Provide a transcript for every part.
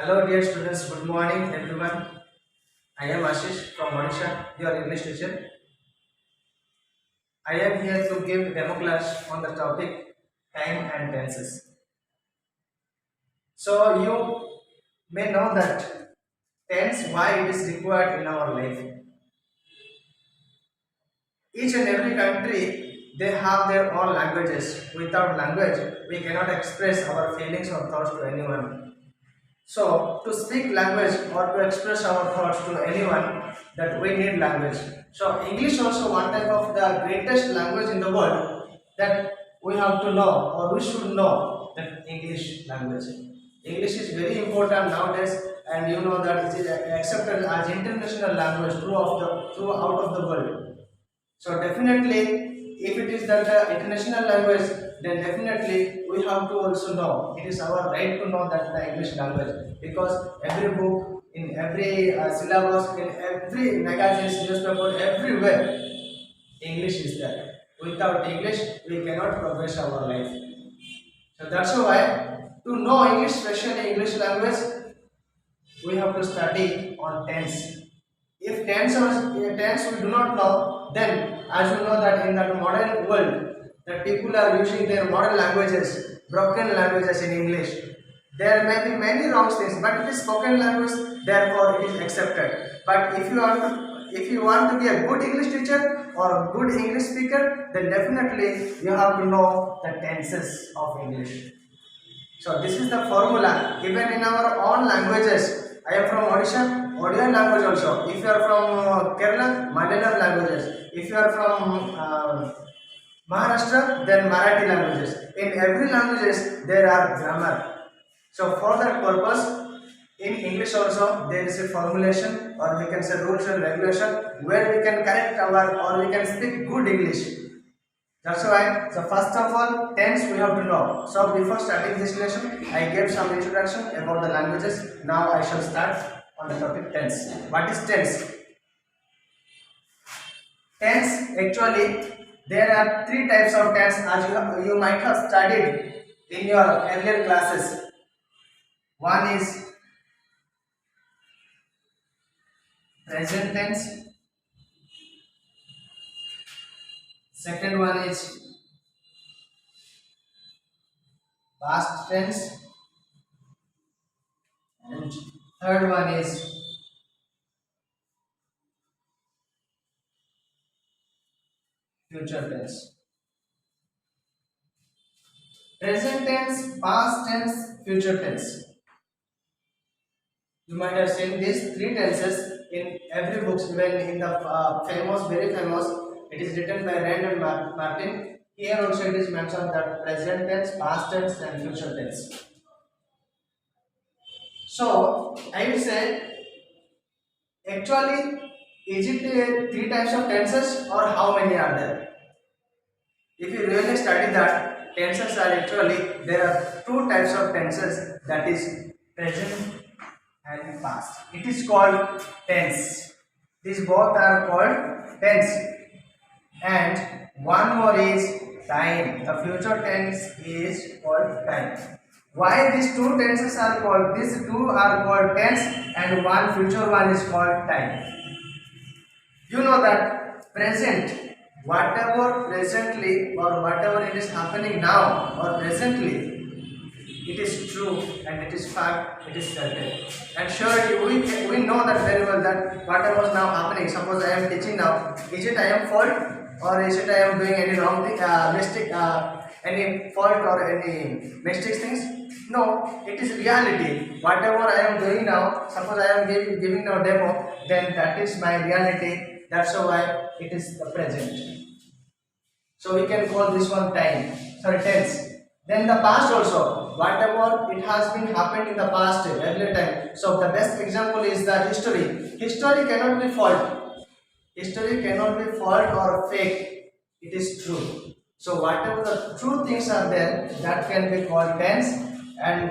Hello, dear students. Good morning, everyone. I am Ashish from Odisha, your English teacher. I am here to give demo class on the topic time and tenses. So you may know that tense why it is required in our life. Each and every country they have their own languages. Without language, we cannot express our feelings or thoughts to anyone. So, to speak language or to express our thoughts to anyone, that we need language. So, English also one type of the greatest language in the world that we have to know or we should know that English language. English is very important nowadays, and you know that it is accepted as international language throughout of the world. So definitely, if it is that international language, then definitely we have to also know. It is our right to know that the English language because every book, in every syllabus, in every magazine, newspaper, everywhere, English is there. Without English, we cannot progress our life. So that's why to know English, especially English language, we have to study on tense. If tense we do not know, then as you know that in the modern world, that people are using their modern languages, broken languages in English. There may be many wrong things, but it is spoken language, therefore it is accepted. But if you want to be a good English teacher or a good English speaker, then definitely you have to know the tenses of English. So this is the formula even in our own languages. I am from Odisha, Odian language also. If you are from Kerala, Malayalam languages. If you are from Maharashtra, then Marathi languages. In every languages there are grammar. So for that purpose, in English also there is a formulation or we can say rules and regulation where we can correct our or we can speak good English. That's why, so first of all, tense we have to know. So before starting this lesson, I gave some introduction about the languages. Now I shall start on the topic tense. What is tense? Tense, actually, there are three types of tense as you might have studied in your earlier classes. One is present tense. Second one is past tense. And third one is future tense. Present tense, past tense, future tense. You might have seen these three tenses in every book, even in the very famous, it is written by Rand and Martin. Here also it is mentioned that present tense, past tense and future tense. So, I will say, actually, is it three types of tenses or how many are there? If you really study that, tenses are actually, there are two types of tenses, that is present and past. It is called tense. These both are called tense. And one more is time. The future tense is called time. Why these two tenses are called? These two are called tense and one future one is called time. You know that present, whatever presently or whatever it is happening now or presently, it is true and it is fact, it is certain. And surely we know that very well that whatever is now happening, suppose I am teaching now, is it I am fault or is it I am doing any wrong thing, mistake, any fault or any mistakes things? No, it is reality. Whatever I am doing now, suppose I am giving now demo, then that is my reality. That's why it is the present. So we can call this one time, sorry tense. Then the past also, whatever it has been happened in the past, earlier time. So the best example is the history. History cannot be false. History cannot be false or fake. It is true. So whatever the true things are there, that can be called tense. And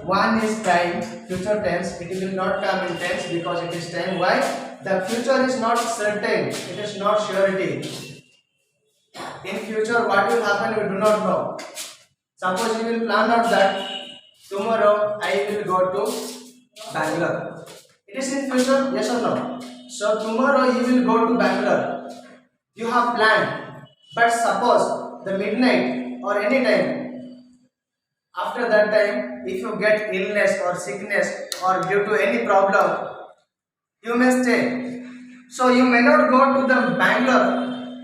one is time, future tense. It will not come in tense because it is time. Why? The future is not certain. It is not surety. In future, what will happen, we do not know. Suppose you will plan out that tomorrow I will go to Bangalore. It is in future, yes or no? So tomorrow you will go to Bangalore. You have planned, but suppose the midnight or any time after that time, if you get illness or sickness or due to any problem, you may stay. So you may not go to the Bangalore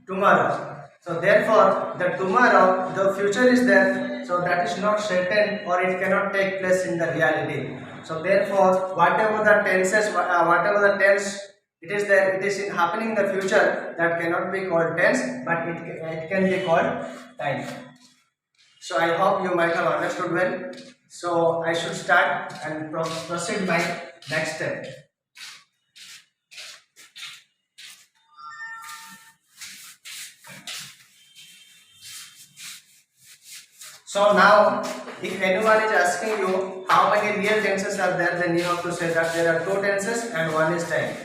tomorrow. So therefore, the tomorrow, the future is there. So that is not certain or it cannot take place in the reality. So therefore, whatever the tenses, whatever the tense it is there, it is happening in the future. That cannot be called tense, but it can be called time. So I hope you might have understood well. So I should start and proceed my next step. So now, if anyone is asking you how many real tenses are there, then you have to say that there are two tenses and one is time.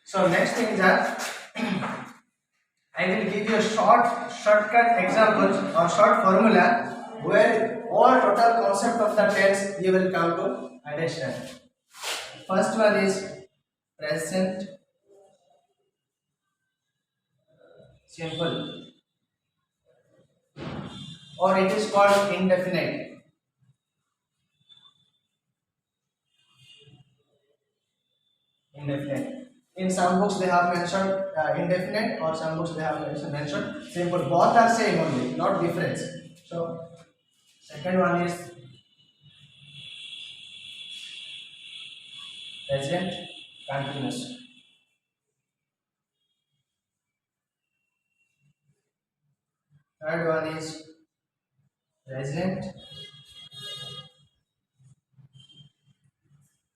So next thing is that I will give you a shortcut examples or short formula where all total concept of the tense you will come to understand. First one is present simple, or it is called indefinite. Indefinite. In some books they have mentioned indefinite, or some books they have mentioned simple. Both are same only, not difference. So second one is present continuous. Third one is present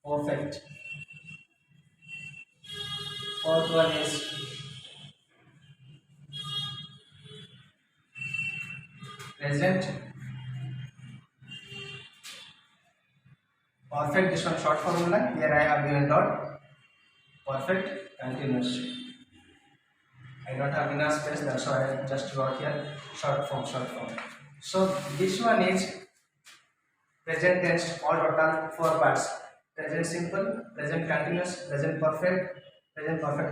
perfect. Fourth one is present perfect. This one short formula. Here I have given dot. Perfect continuous. I don't have enough space, that's why I just got here short form. So this one is present tense, all total four parts: present simple, present continuous, present perfect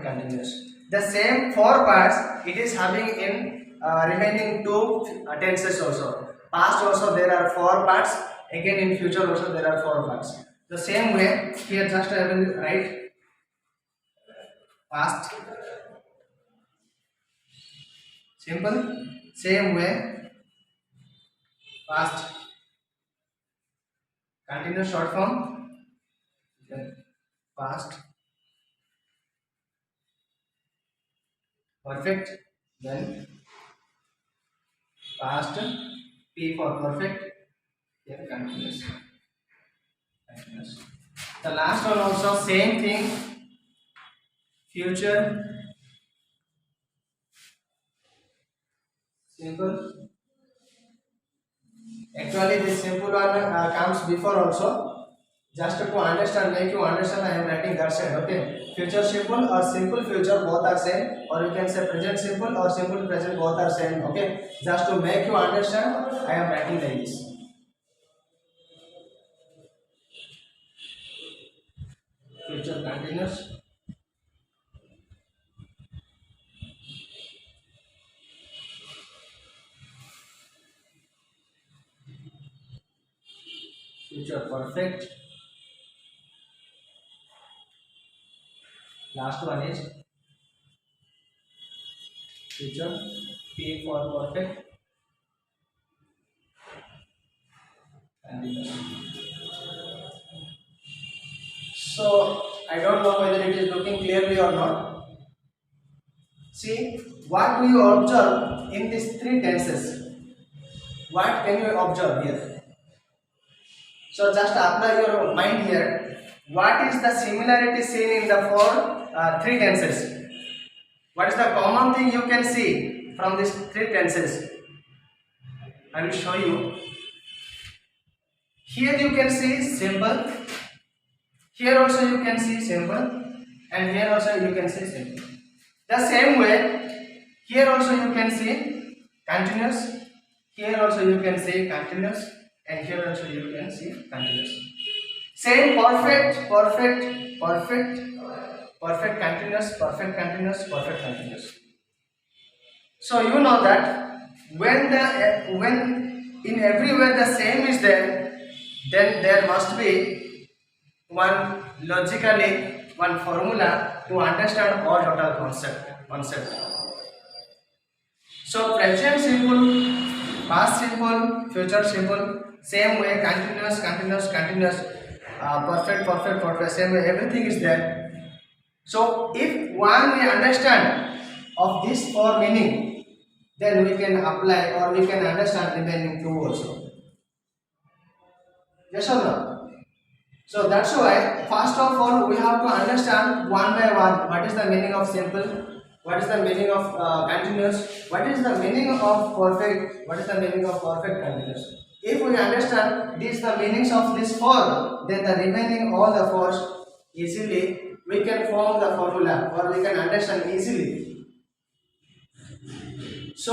continuous. The same four parts it is having in remaining two tenses also. Past also there are four parts. Again in future also there are four parts. The same way here just I will write past simple. Same way past continuous short form, then past perfect, then past P for perfect, then continuous. The last one also same thing, future simple. Actually this simple one comes before also. Just to understand, make you understand, I am writing that side. Okay, future simple or simple future both are same, or you can say present simple or simple present both are same. Okay, just to make you understand, I am writing like this. Future continuous, future perfect, last one is future P for perfect continuous. So I don't know whether it is looking clearly or not. See, what do you observe in these three tenses? What can you observe here? So just apply your mind here. What is the similarity seen in the three tenses? What is the common thing you can see from these three tenses? I will show you. Here you can see simple. Here also you can see simple, and here also you can see simple. The same way, here also you can see continuous. Here also you can see continuous, and here also you can see continuous. Same perfect, perfect, perfect, perfect continuous, perfect continuous, perfect continuous. So you know that when in everywhere the same is there, then there must be one logically one formula to understand all total concept. So present simple, past simple, future simple, same way continuous, continuous, continuous, perfect, perfect, perfect, same way everything is there. So if one we understand of this four meaning, then we can apply or we can understand remaining two also. Yes or no? So that's why first of all we have to understand one by one what is the meaning of simple, what is the meaning of continuous, what is the meaning of perfect, what is the meaning of perfect continuous. If we understand these the meanings of this four, then the remaining all the fours easily we can form the formula or we can understand easily. So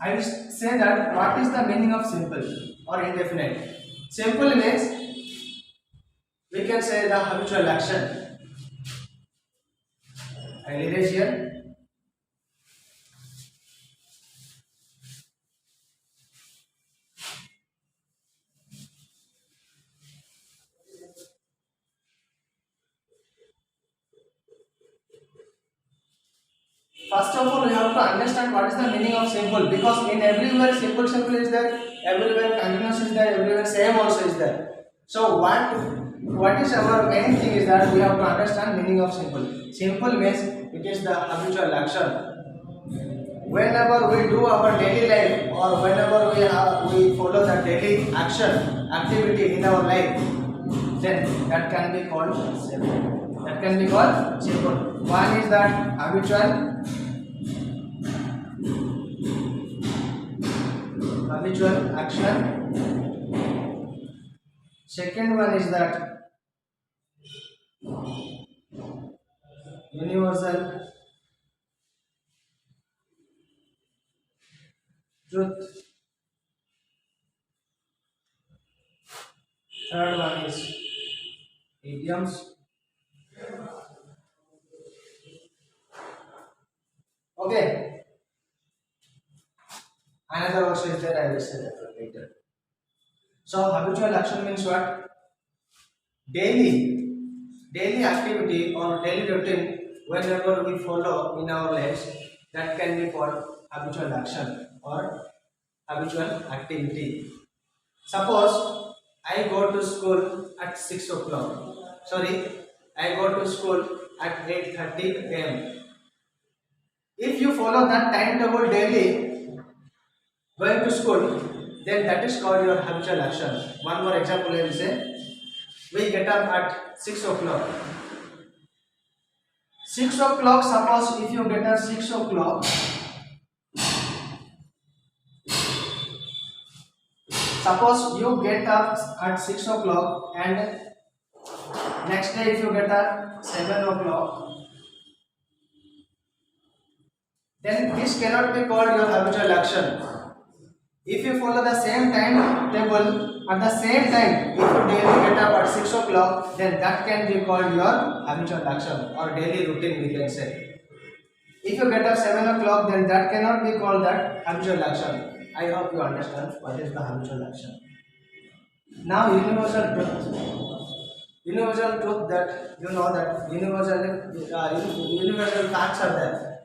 I will say that what is the meaning of simple or indefinite. Simple means we can say the habitual action. I will erase here. First of all, we have to understand what is the meaning of simple, because in everywhere simple is there, everywhere continuous is there, everywhere same also is there. So what is our main thing is that we have to understand meaning of simple. Simple means it is the habitual action. Whenever we do our daily life or whenever we follow the daily action activity in our life, then that can be called simple. That can be called simple. One is that habitual action. Second one is that universal truth. Third one is idioms. Okay. Another also is there. I will say that later. So habitual action means what? Daily activity or daily routine whenever we follow in our lives, that can be called habitual action or habitual activity. Suppose I go to school at 6 o'clock. Sorry, I go to school at 8:30 a.m. If you follow that timetable daily going to school, then that is called your habitual action. One more example I will say. We get up at 6 o'clock. 6 o'clock, suppose if you get up 6 o'clock, suppose you get up at 6 o'clock and next day if you get up 7 o'clock, then this cannot be called your habitual action. If you follow the same timetable at the same time, if you daily get up at 6 o'clock, then that can be called your habitual action or daily routine we can say. If you get up 7 o'clock, then that cannot be called that habitual action. I hope you understand what is the habitual action. Now universal truth. Universal truth that you know that universal facts are there.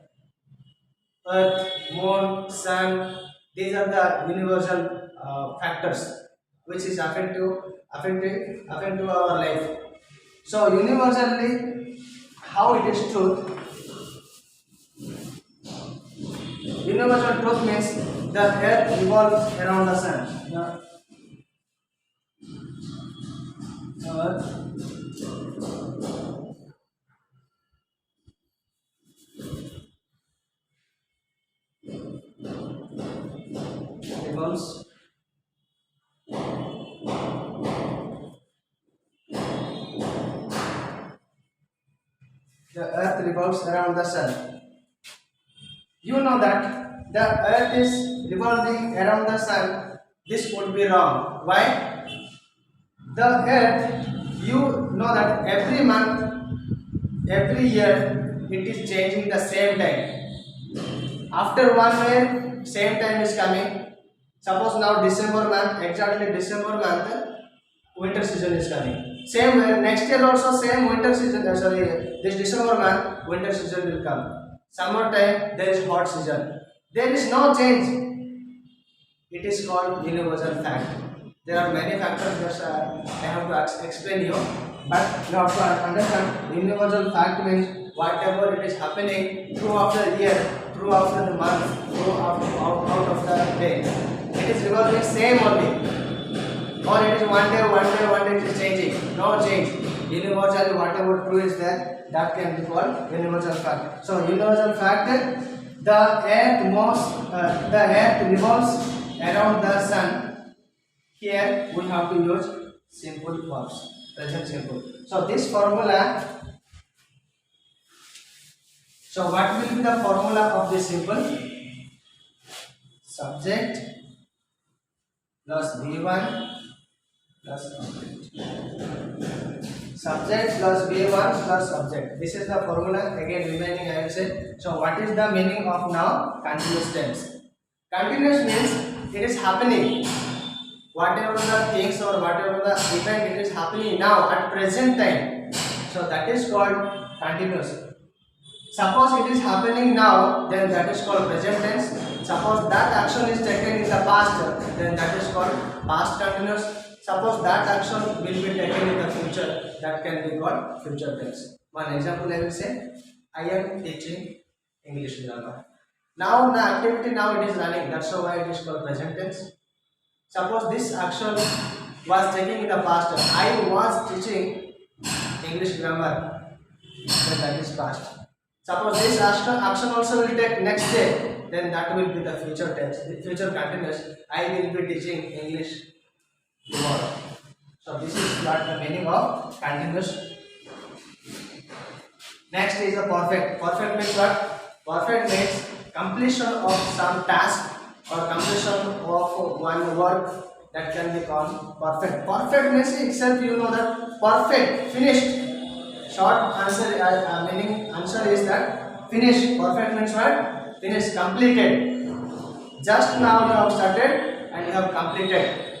Earth, moon, sun, these are the universal factors which is affect to our life. So universally, how it is truth? Universal truth means the earth revolves around the sun. The earth revolves around the sun. You know that the earth is revolving around the sun. This would be wrong. Why? The earth You know that every month, every year, it is changing the same time. After 1 year, same time is coming. Suppose now December month, exactly December month, winter season is coming. Same way, next year also same winter season. Sorry, this December month, winter season will come. Summer time, there is hot season. There is no change. It is called universal fact. There are many factors that I have to explain you, but you have to understand universal fact means whatever it is happening throughout the year, throughout the month, out of the day. It is revolving same only. Or it is one day it is changing. No change. Universal, whatever true is there, that can be called universal fact. So universal fact, the earth revolves around the sun. Here we have to use simple verbs, present simple. So this formula. So what will be the formula of this simple? Subject plus V1 plus object. Subject plus V1 plus object. This is the formula. Again remaining I will say. So what is the meaning of now continuous tense? Continuous means it is happening. Whatever the things or whatever the event it is happening now at present time. So that is called continuous. Suppose it is happening now, then that is called present tense. Suppose that action is taken in the past, then that is called past continuous. Suppose that action will be taken in the future, that can be called future tense. One example I will say, I am teaching English grammar. Now the activity now it is running, that's why it is called present tense. Suppose this action was taken in the past, I was teaching English grammar, then that is past. Suppose this action also will take next day, then that will be the future tense, the future continuous. I will be teaching English tomorrow. So this is what the meaning of continuous. Next is a perfect. Perfect means what? Perfect means completion of some task or completion of one work, that can be called perfect. Perfect means itself you know that perfect, finished. Short answer meaning answer is that finish. Perfect means what? Finish, completed. Just now you have started and you have completed.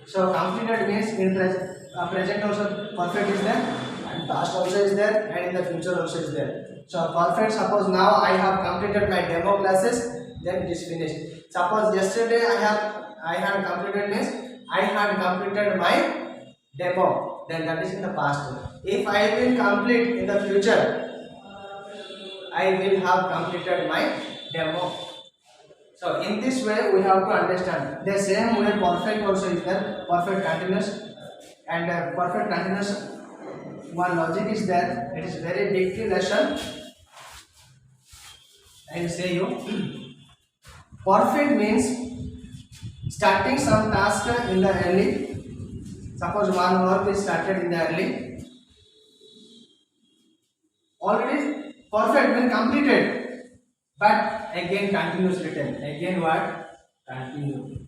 So completed means in present also perfect is there, and past also is there, and in the future also is there. So perfect, suppose now I have completed my demo classes, then it is finished. Suppose yesterday I had completed means I had completed my demo, then that is in the past. If I will complete in the future, I will have completed my demo. So in this way we have to understand. The same way perfect also is there, perfect continuous, and perfect continuous. One logic is there. It is very big lesson. I will say you. Perfect means starting some task in the early. Suppose one work is started in the early. Already perfect means completed, but again continuous written. Again what? Continue.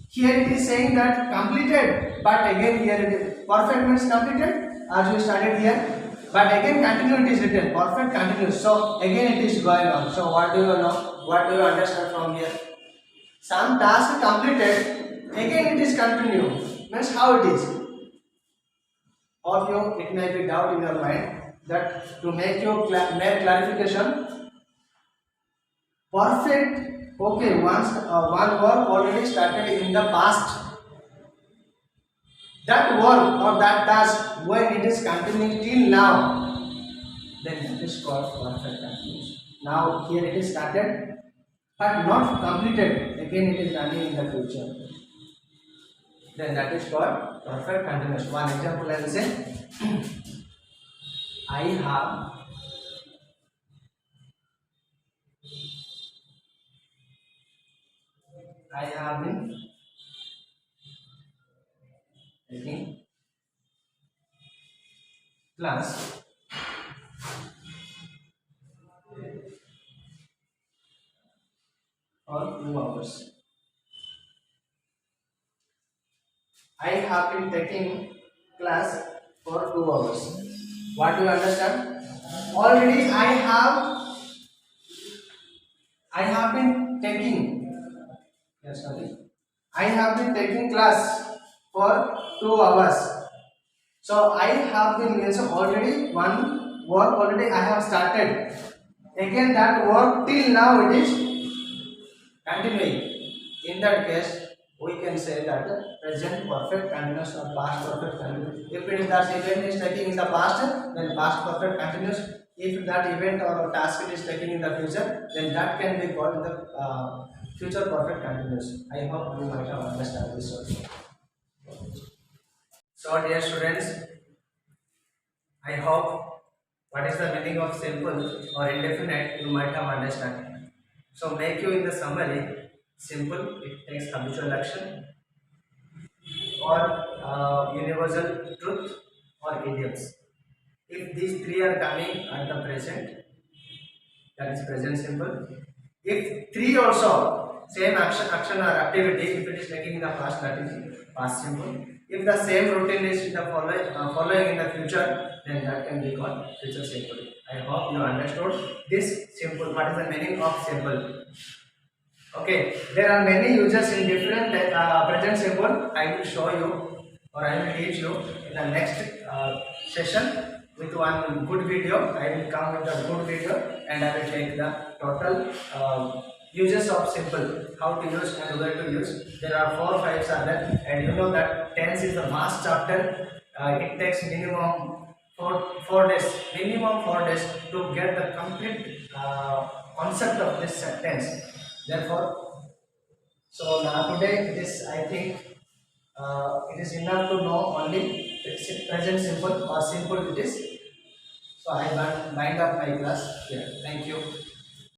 Here it is saying that completed, but again here it is perfect means completed as we studied here, but again continue it is written, perfect continuous. So again it is going on. So what do you know? What do you understand from here? Some task completed, again it is continue. Means how it is? Of you, it may be doubt in your mind that to make your make clarification. Perfect, okay, once one work already started in the past. That work or that task, when it is continuing till now, then it is called perfect continuous. Now here it is started, but not completed. Again it is running in the future. Then that is called perfect continuous. One example I will say, I have been taking class for 2 hours. I have been taking class for 2 hours. What do you understand? Already I have been taking, yes, sorry, I have been taking class for 2 hours. So I have been means already one work already I have started. Again that work till now it is continuing. In that case, we can say that the present perfect continuous or past perfect continuous. If it is that event is taking in the past, then past perfect continuous. If that event or task is taking in the future, then that can be called the future perfect continuous. I hope you might have understood this also. So, dear students, I hope what is the meaning of simple or indefinite you might have understood. So, make you in the summary simple. It takes habitual action or universal truth or idioms. If these three are coming at the present, that is present simple. If three also same action or activity, if it is taking in the past, that is past simple. If the same routine is in the following in the future, then that can be called future simple. I hope you understood this simple. What is the meaning of simple? Okay, there are many uses in different present simple. I will show you or I will teach you in the next session with one good video. I will come with a good video and I will take the total uses of simple, how to use and where to use. There are 4 5 are there, and you know that tense is the vast chapter. It takes minimum 4 days, minimum 4 days to get the complete concept of this sentence. Therefore, so now today this I think it is enough to know only present simple or simple it is. So I wind up my class here. Thank you.